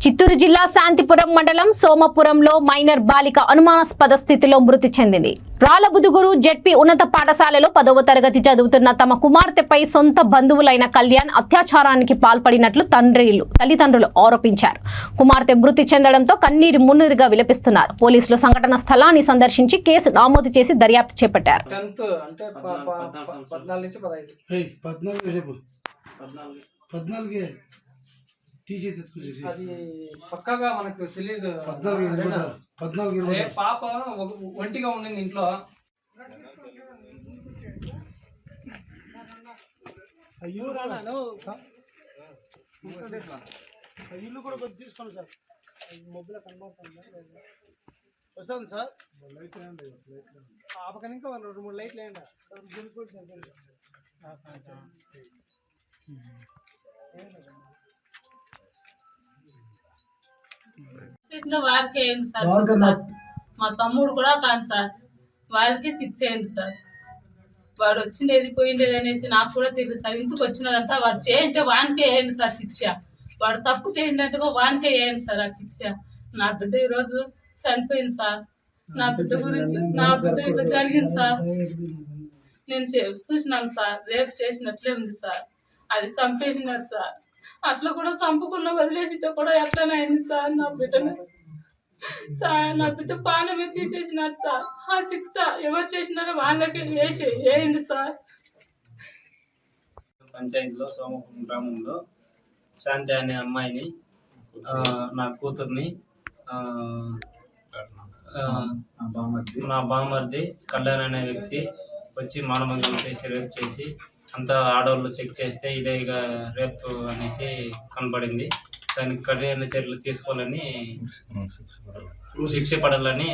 చిత్తూరు జిల్లా శాంతిపురం మండలం సోమపురంలో మైనర్ బాలిక అనుమానాస్పద స్థితిలో మృతి చెందింది. రాళ్లబుదుగురు జెడ్పీ ఉన్నత పాఠశాలలో 10వ తరగతి చదువుతున్న తమ కుమార్తెపై సొంత బంధువులైన కళ్యాణ్ అత్యాచారానికి పాల్పడినట్లు తల్లిదండ్రులు ఆరోపించారు. కుమార్తె మృతి చెందడంతో కన్నీరు మున్నీరుగా విలపిస్తున్నారు. పోలీసులు సంఘటన స్థలాన్ని సందర్శించి కేసు నమోదు చేసి దర్యాప్తు చేపట్టారు. అది పక్కగా మనకు తెలియదు. పాప ఒంటిగా ఉండింది ఇంట్లో. ఇల్లు కూడా కొద్ది తీసుకోండి సార్. మొబైల్ కనబడుతుంది వస్తుంది సార్. పాప కనుక 2-3 లైట్లు వేయండి. చేసిన వారికి ఏంటి సార్? మా తమ్ముడు కూడా కాదు సార్, వారికి 6 అయింది సార్. వాడు వచ్చిండేది పోయిండేది అనేసి నాకు కూడా తెలియదు సార్. ఇంటికి వచ్చినారంట వాడు చేయంటే వానికే వేయండి సార్ శిక్ష. వాడు తప్పు చేసినట్టుగా వానికే వేయండి సార్ ఆ శిక్ష. నా బిడ్డ ఈరోజు చనిపోయింది సార్. నా బిడ్డ గురించి నా బిడ్డ ఇట్లా జరిగింది సార్. నేను చూసినాను సార్. రేపు చేసినట్లే ఉంది సార్. అది చంపేసినాడు సార్. అట్లా కూడా చంపకుండా వదిలేసింటే కూడా ఎట్లనే అయింది సార్. నా బిడ్డను సార్, నా బిడ్డ పానమే తీసేసినారు సార్. ఆ శిక్ష ఎవరు చేసినారో వాళ్ళకి వేయండి సార్. పంచాయతీలో సోమపురం గ్రామంలో శాంతి అనే అమ్మాయిని, నా కూతుర్ని, నా బామర్ది కళ్యాణ్ అనే వ్యక్తి వచ్చి మానభంగం చేసి రేప్ చేసి అంతా ఆడవాళ్ళు చెక్ చేస్తే ఇదే ఇక రేప్ అనేసి కనబడింది. దానికి కఠిన చర్యలు తీసుకోవాలని, శిక్ష పడాలని